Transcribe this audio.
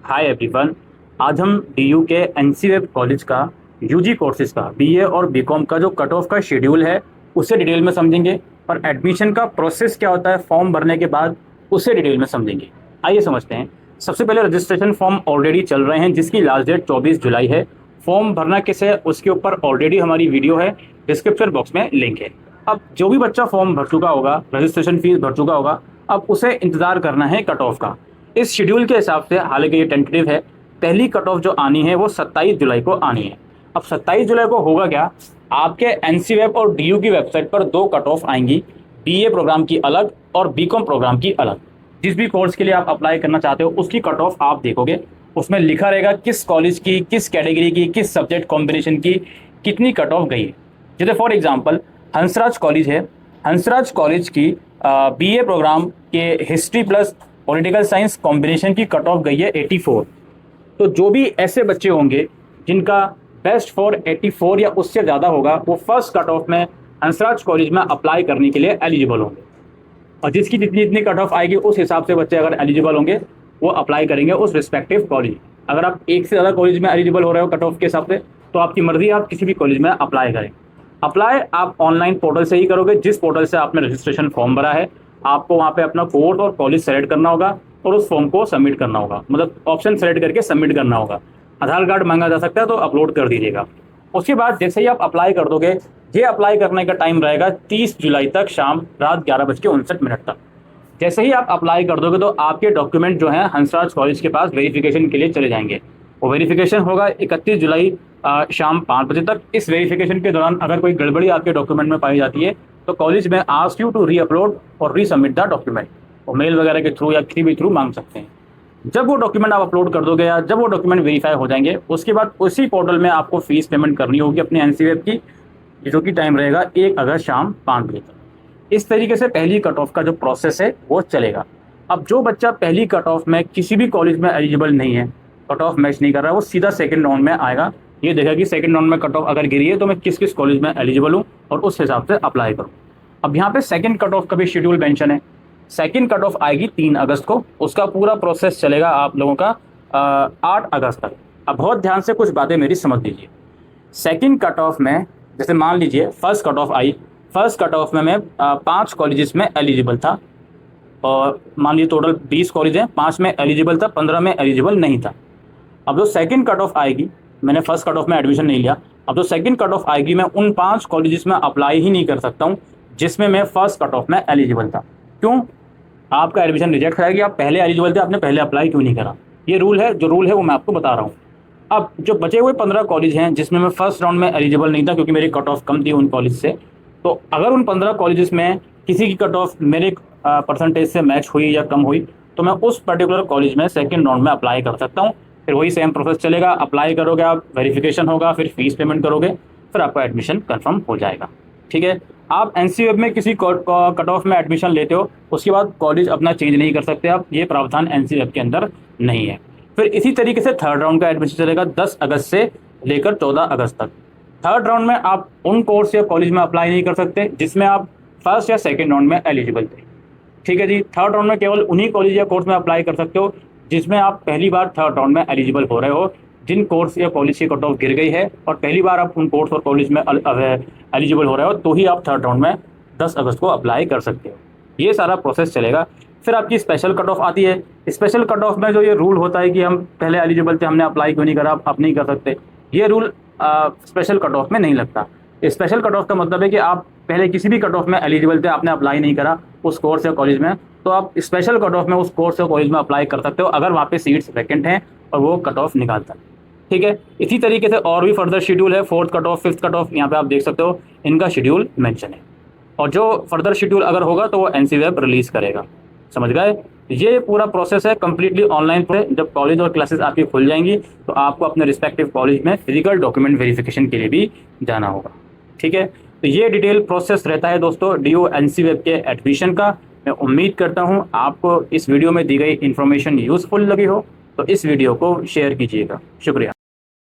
Hi everyone. आज हम DU के एनसीवेब कॉलेज का यूजी कोर्सेज का बीए और बीकॉम का जो कट ऑफ का शेड्यूल है उसे डिटेल में समझेंगे और एडमिशन का प्रोसेस क्या होता है फॉर्म भरने के बाद उसे डिटेल में समझेंगे। आइए समझते हैं। सबसे पहले रजिस्ट्रेशन फॉर्म ऑलरेडी चल रहे हैं जिसकी लास्ट डेट 24 जुलाई है। फॉर्म भरना कैसे है उसके ऊपर ऑलरेडी हमारी वीडियो है, डिस्क्रिप्शन बॉक्स में लिंक है। अब जो भी बच्चा फॉर्म भर चुका होगा, रजिस्ट्रेशन फीस भर चुका होगा, अब उसे इंतजार करना है कट ऑफ का। इस शेड्यूल के हिसाब से, हालांकि ये टेंटेटिव है, पहली कट ऑफ जो आनी है वो 27 जुलाई को आनी है। अब 27 जुलाई को होगा क्या, आपके एनसीवेब और डीयू की वेबसाइट पर दो कट ऑफ आएंगी, बीए प्रोग्राम की अलग और बीकॉम प्रोग्राम की अलग। जिस भी कोर्स के लिए आप अप्लाई करना चाहते हो उसकी कट ऑफ आप देखोगे, उसमें लिखा रहेगा किस कॉलेज की, किस कैटेगरी की, किस सब्जेक्ट कॉम्बिनेशन की कितनी कट ऑफ गई है। जैसे फॉर एग्जाम्पल हंसराज कॉलेज है, हंसराज कॉलेज की बीए प्रोग्राम के history plus political science combination की कट ऑफ गई है 84। तो जो भी ऐसे बच्चे होंगे जिनका बेस्ट फॉर 84 या उससे ज़्यादा होगा वो फर्स्ट कट ऑफ में हंसराज कॉलेज में अप्लाई करने के लिए एलिजिबल होंगे। और जिसकी जितनी जितनी कट ऑफ आएगी उस हिसाब से बच्चे अगर एलिजिबल होंगे वो अप्लाई करेंगे उस रिस्पेक्टिव कॉलेज। अगर आप एक से ज़्यादा कॉलेज में एलिजिबल हो रहे हो कट ऑफ के हिसाब से तो आपकी मर्जी, आप किसी भी कॉलेज में अप्लाई करें। अप्लाई आप ऑनलाइन पोर्टल से ही करोगे, जिस पोर्टल से आपने रजिस्ट्रेशन फॉर्म भरा है आपको वहाँ पे अपना कोर्स और कॉलेज सेलेक्ट करना होगा और उस फॉर्म को सबमिट करना होगा, मतलब ऑप्शन सेलेक्ट करके सबमिट करना होगा। आधार कार्ड मांगा जा सकता है तो अपलोड कर दीजिएगा। उसके बाद जैसे ही आप अप्लाई कर दोगे, ये अप्लाई करने का टाइम रहेगा 30 जुलाई तक शाम रात 11:59 तक। जैसे ही आप अप्लाई कर दोगे तो आपके डॉक्यूमेंट जो हैं हंसराज कॉलेज के पास वेरिफिकेशन के लिए चले जाएंगे। वो वेरिफिकेशन होगा 31 जुलाई शाम 5 बजे तक। इस वेरिफिकेशन के दौरान अगर कोई गड़बड़ी आपके डॉक्यूमेंट में पाई जाती है तो कॉलेज में ask you to reupload और री सबमिट द डॉक्यूमेंट, और मेल वगैरह के थ्रू या किसी भी थ्रू मांग सकते हैं। जब वो डॉक्यूमेंट आप अपलोड कर दोगे या जब वो डॉक्यूमेंट वेरीफाई हो जाएंगे उसके बाद उसी पोर्टल में आपको फीस पेमेंट करनी होगी अपनी एनसीवेब की, जो कि टाइम रहेगा 1 अगस्त शाम 5 बजे तक। इस तरीके से पहली कट ऑफ का जो प्रोसेस है वो चलेगा। अब जो बच्चा पहली कट ऑफ में किसी भी कॉलेज में एलिजिबल नहीं है, कट ऑफ मैच नहीं कर रहा है, वो सीधा सेकंड राउंड में आएगा। ये देखा कि सेकंड राउंड में कट ऑफ अगर गिरी है तो मैं किस किस कॉलेज में एलिजिबल हूँ और उस हिसाब से अप्लाई करूँ। अब यहाँ पे सेकंड कट ऑफ का भी शेड्यूल मेंशन है। सेकंड कट ऑफ आएगी 3 अगस्त को, उसका पूरा प्रोसेस चलेगा आप लोगों का 8 अगस्त तक। अब बहुत ध्यान से कुछ बातें मेरी समझ लीजिए। सेकंड कट ऑफ में जैसे मान लीजिए फर्स्ट कट ऑफ आई, फर्स्ट कट ऑफ में मैं 5 कॉलेजेस में एलिजिबल था और मान लीजिए टोटल 20 कॉलेज हैं, 5 में एलिजिबल था, 15 में एलिजिबल नहीं था। अब जो सेकंड कट ऑफ आएगी, मैंने फर्स्ट कट ऑफ में एडमिशन नहीं लिया, अब जो सेकंड कट ऑफ आएगी मैं उन 5 कॉलेजेस में अप्लाई ही नहीं कर सकता हूँ जिसमें मैं फर्स्ट कट ऑफ में एलिजिबल था। क्यों? आपका एडमिशन रिजेक्ट करेगी, आप पहले एलिजिबल थे, आपने पहले अप्लाई क्यों नहीं करा। ये रूल है, जो रूल है वो मैं आपको बता रहा हूँ। अब जो बचे हुए 15 कॉलेज हैं जिसमें मैं फर्स्ट राउंड में एलिजिबल नहीं था क्योंकि मेरी कट ऑफ कम थी उन कॉलेज से, तो अगर उन 15 कॉलेजेस में किसी की कट ऑफ मेरे परसेंटेज से मैच हुई या कम हुई तो मैं उस पर्टिकुलर कॉलेज में सेकेंड राउंड में अप्लाई कर सकता हूँ। फिर वही सेम प्रोसेस चलेगा, अप्लाई करोगे आप, वेरिफिकेशन होगा, फिर फीस पेमेंट करोगे, फिर आपका एडमिशन कंफर्म हो जाएगा। ठीक है। आप एनसीवेब में किसी कट ऑफ में एडमिशन लेते हो उसके बाद कॉलेज अपना चेंज नहीं कर सकते आप, ये प्रावधान एनसीवेब के अंदर नहीं है। फिर इसी तरीके से थर्ड राउंड का एडमिशन चलेगा 10 अगस्त से लेकर 14 अगस्त तक। थर्ड राउंड में आप उन कोर्स या कॉलेज में अप्लाई नहीं कर सकते जिसमें आप फर्स्ट या सेकेंड राउंड में एलिजिबल थे। ठीक है जी। थर्ड राउंड में केवल उन्हीं कॉलेज या कोर्स में अप्लाई कर सकते हो जिसमें आप पहली बार थर्ड राउंड में एलिजिबल हो रहे हो, जिन कोर्स या कॉलेज की कट ऑफ गिर गई है और पहली बार आप उन कोर्स और कॉलेज में एलिजिबल हो रहे हो तो ही आप थर्ड राउंड में 10 अगस्त को अप्लाई कर सकते हो। ये सारा प्रोसेस चलेगा। फिर आपकी स्पेशल कट ऑफ आती है। स्पेशल कट ऑफ में जो ये रूल होता है कि हम पहले एलिजिबल थे, हमने अप्लाई क्यों नहीं करा, आप नहीं कर सकते, ये रूल स्पेशल कट ऑफ में नहीं लगता। स्पेशल कट ऑफ का मतलब है कि आप पहले किसी भी कट ऑफ में एलिजिबल थे, आपने अप्लाई नहीं करा उस कोर्स या कॉलेज में, तो आप स्पेशल कट ऑफ में उस कोर्स या कॉलेज में अप्लाई कर सकते हो अगर वहाँ पे सीट्स वैकेंट हैं और वो कट ऑफ निकालता है। ठीक है। इसी तरीके से और भी फर्दर शेड्यूल है, 4th cut off, 5th cut off, यहाँ पे आप देख सकते हो इनका शेड्यूल मेंशन है। और जो फर्दर शेड्यूल अगर होगा तो वो एनसीवेब रिलीज करेगा। समझ गए? ये पूरा प्रोसेस है कंप्लीटली ऑनलाइन पे। जब कॉलेज और क्लासेस आपकी खुल जाएंगी तो आपको अपने रिस्पेक्टिव कॉलेज में फिजिकल डॉक्यूमेंट वेरिफिकेशन के लिए भी जाना होगा। ठीक है। तो ये डिटेल प्रोसेस रहता है दोस्तों डीयू एनसीवेब के एडमिशन का। मैं उम्मीद करता हूँ आपको इस वीडियो में दी गई इन्फॉर्मेशन यूजफुल लगी हो, तो इस वीडियो को शेयर कीजिएगा। शुक्रिया।